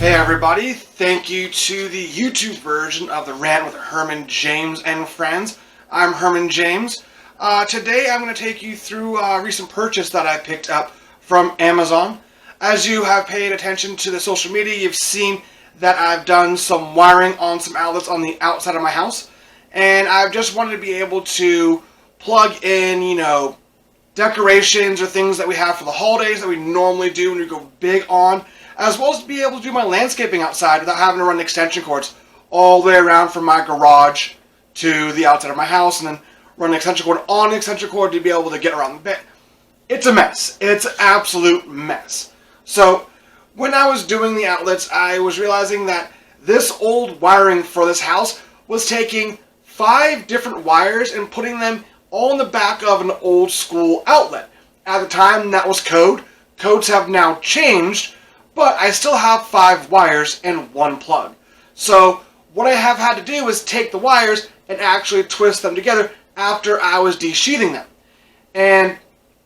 Hey everybody, thank you to the YouTube version of The Rant with Herman James and Friends. I'm Herman James. Today I'm going to take you through a recent purchase that I picked up from Amazon. As you have paid attention to the social media, you've seen that I've done some wiring on some outlets on the outside of my house. And I've just wanted to be able to plug in, decorations or things that we have for the holidays that we normally do when we go big on, as well as to be able to do my landscaping outside without having to run extension cords all the way around from my garage to the outside of my house and then run an extension cord on an extension cord to be able to get around the bit. It's a mess. It's an absolute mess. So when I was doing the outlets, I was realizing that this old wiring for this house was taking 5 different wires and putting them all in the back of an old school outlet. At the time, that was code. Codes have now changed, but I still have 5 wires and 1 plug. So what I have had to do is take the wires and actually twist them together after I was desheathing them. And,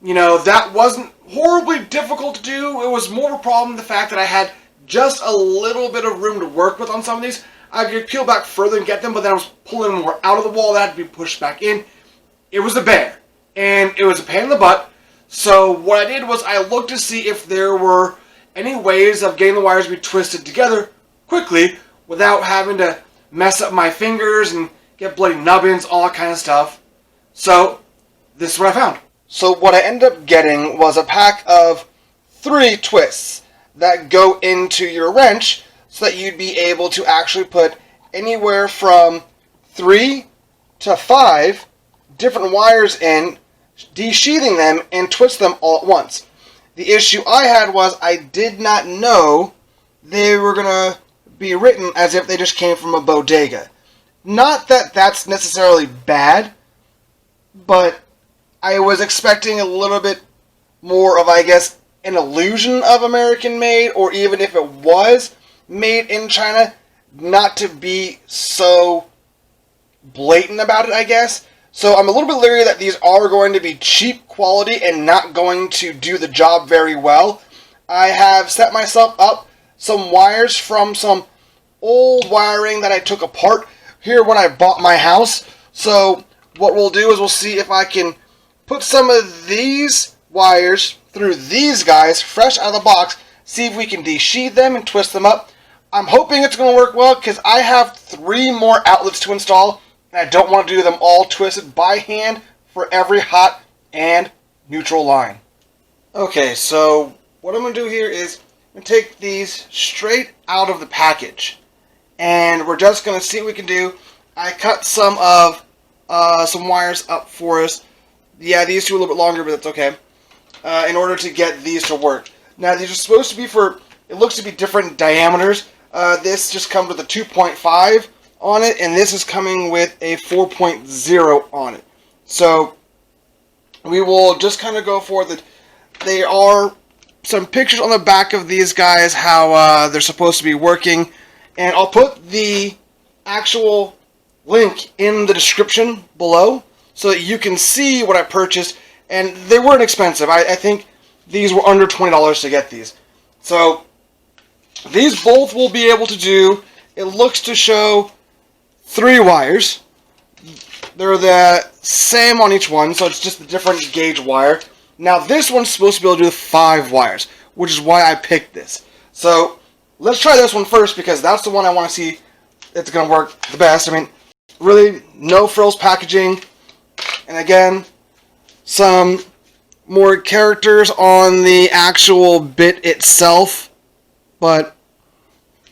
that wasn't horribly difficult to do. It was more of a problem the fact that I had just a little bit of room to work with on some of these. I could peel back further and get them, but then I was pulling more out of the wall that had to be pushed back in. It was a bear, and it was a pain in the butt. So what I did was I looked to see if there were any ways of getting the wires to be twisted together quickly without having to mess up my fingers and get bloody nubbins, all that kind of stuff. So this is what I found. So what I ended up getting was a pack of 3 twists that go into your wrench so that you'd be able to actually put anywhere from 3 to 5 different wires in, desheathing them, and twist them all at once. The issue I had was I did not know they were going to be written as if they just came from a bodega. Not that that's necessarily bad, but I was expecting a little bit more of, an illusion of American made, or even if it was made in China, not to be so blatant about it, So I'm a little bit leery that these are going to be cheap quality and not going to do the job very well. I have set myself up some wires from some old wiring that I took apart here when I bought my house. So what we'll do is we'll see if I can put some of these wires through these guys fresh out of the box, see if we can desheath them and twist them up. I'm hoping it's going to work well because I have 3 more outlets to install. And I don't want to do them all twisted by hand for every hot and neutral line. Okay, so what I'm going to do here is I'm going to take these straight out of the package. And we're just going to see what we can do. I cut some wires up for us. Yeah, these 2 are a little bit longer, but that's okay. In order to get these to work. Now, these are supposed to be it looks to be different diameters. This just comes with a 2.5. on it, and this is coming with a 4.0 on it. So we will just kind of go for the. There are some pictures on the back of these guys how they're supposed to be working, and I'll put the actual link in the description below so that you can see what I purchased. And they weren't expensive. I think these were under $20 to get these. So these both will be able to do. It looks to show 3 wires. They're the same on each one, so it's just a different gauge wire. Now this one's supposed to be able to do 5 wires, which is why I picked this. So let's try this one first because that's the one I want to see it's going to work the best. Really no frills packaging. And again, some more characters on the actual bit itself, but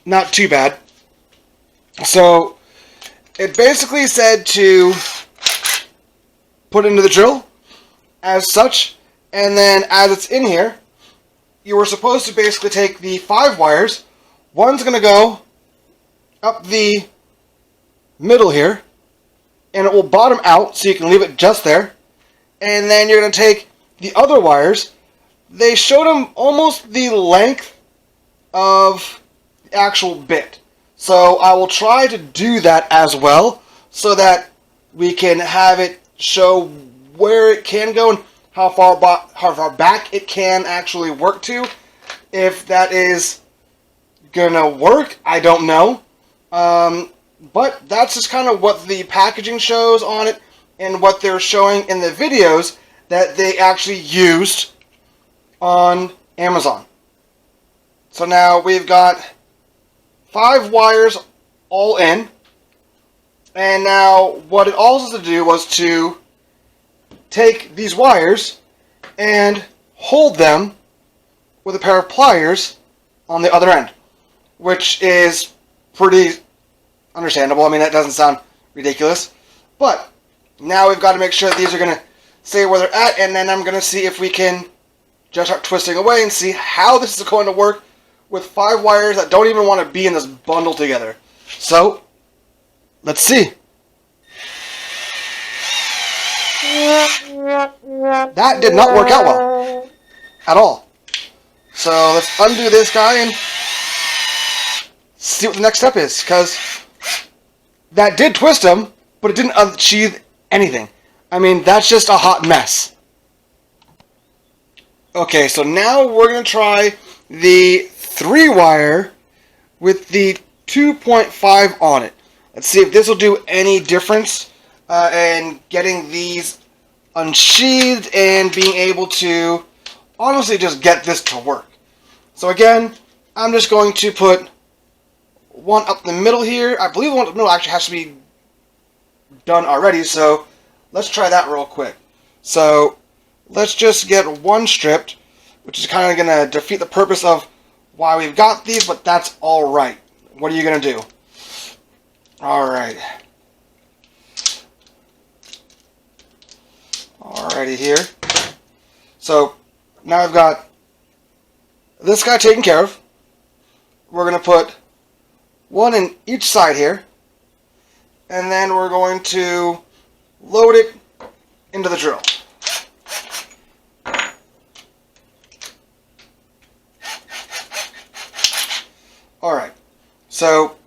not too bad. So it basically said to put into the drill as such, and then as it's in here, you were supposed to basically take the 5 wires. One's going to go up the middle here, and it will bottom out, so you can leave it just there. And then you're going to take the other wires. They showed them almost the length of the actual bit. So I will try to do that as well so that we can have it show where it can go and how far back it can actually work to. If that is gonna work? I don't know. But that's just kind of what the packaging shows on it and what they're showing in the videos that they actually used on Amazon. So now we've got 5 wires all in. And now what it also to do was to take these wires and hold them with a pair of pliers on the other end, which is pretty understandable. I mean, that doesn't sound ridiculous. But now we've got to make sure that these are going to stay where they're at, and then I'm going to see if we can just start twisting away and see how this is going to work with 5 wires that don't even want to be in this bundle together. So, let's see. That did not work out well at all. So let's undo this guy and see what the next step is, because that did twist him, but it didn't unsheath anything. I mean, that's just a hot mess. Okay, so now we're going to try the 3-wire with the 2.5 on it. Let's see if this will do any difference in getting these unsheathed and being able to honestly just get this to work. So again, I'm just going to put one up the middle here. I believe the one up the middle actually has to be done already, so let's try that real quick. So let's just get one stripped, which is kind of going to defeat the purpose of why we've got these, but that's alright. What are you going to do? Alright. Alrighty here. So now I've got this guy taken care of. We're going to put one in each side here, and then we're going to load it into the drill. Alright, so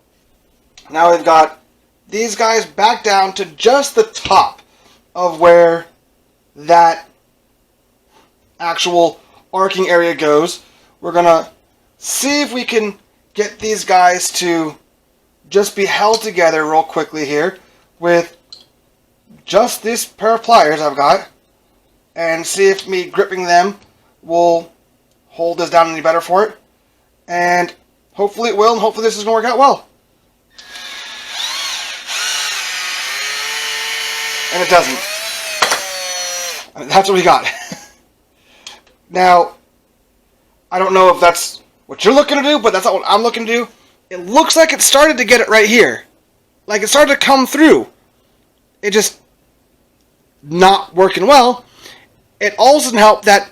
now we've got these guys back down to just the top of where that actual arcing area goes. We're going to see if we can get these guys to just be held together real quickly here with just this pair of pliers I've got, and see if me gripping them will hold this down any better for it. And hopefully it will, and hopefully this is going to work out well. And it doesn't. I mean, that's what we got. Now, I don't know if that's what you're looking to do, but that's not what I'm looking to do. It looks like it started to get it right here. Like it started to come through. It just not working well. It also doesn't help that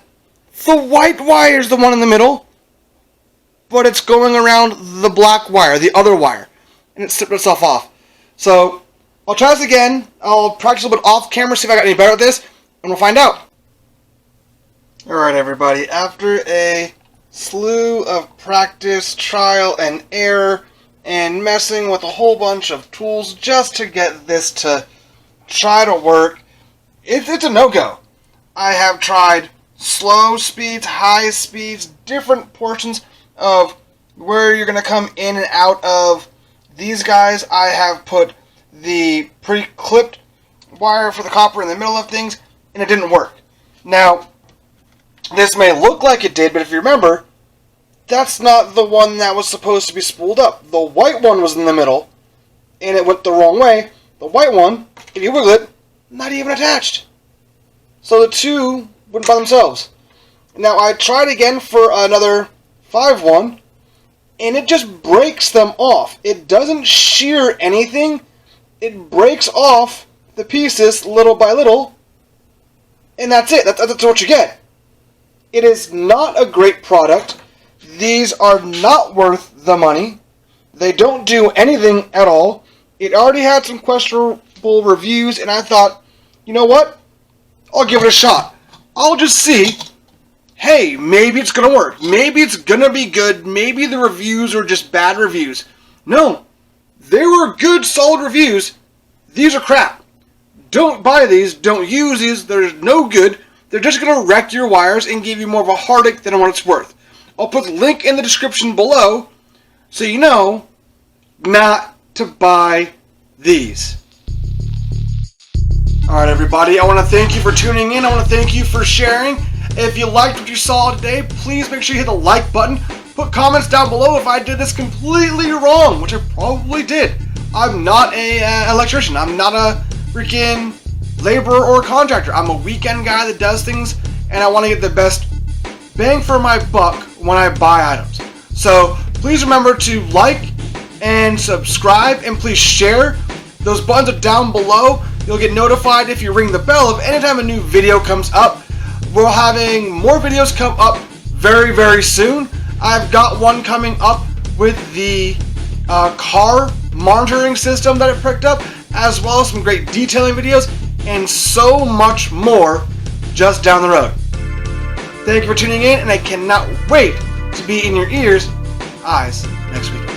the white wire is the one in the middle, but it's going around the black wire, the other wire, and it stripped itself off. So I'll try this again. I'll practice a little bit off camera, see if I got any better at this, and we'll find out. Alright everybody, after a slew of practice, trial and error, and messing with a whole bunch of tools just to get this to try to work, it's a no-go. I have tried slow speeds, high speeds, different portions of where you're going to come in and out of these guys. I have put the pre-clipped wire for the copper in the middle of things, and it didn't work. Now, this may look like it did, but if you remember, that's not the one that was supposed to be spooled up. The white one was in the middle, and it went the wrong way. The white one, if you wiggle it, not even attached. So the two went by themselves. Now I tried again for another 5-1, and it just breaks them off. It doesn't shear anything. It breaks off the pieces little by little, and that's it. That's what you get. It is not a great product. These are not worth the money. They don't do anything at all. It already had some questionable reviews, and I thought, you know what? I'll give it a shot. I'll just see. Hey, maybe it's going to work. Maybe it's going to be good. Maybe the reviews are just bad reviews. No. They were good, solid reviews. These are crap. Don't buy these. Don't use these. They're no good. They're just going to wreck your wires and give you more of a heartache than what it's worth. I'll put the link in the description below so you know not to buy these. Alright everybody, I want to thank you for tuning in. I want to thank you for sharing. If you liked what you saw today, please make sure you hit the like button. Put comments down below if I did this completely wrong, which I probably did. I'm not an electrician. I'm not a freaking laborer or contractor. I'm a weekend guy that does things, and I want to get the best bang for my buck when I buy items. So please remember to like and subscribe, and please share. Those buttons are down below. You'll get notified if you ring the bell of anytime a new video comes up. We're having more videos come up very, very soon. I've got one coming up with the car monitoring system that I picked up, as well as some great detailing videos, and so much more just down the road. Thank you for tuning in, and I cannot wait to be in your ears, eyes next week.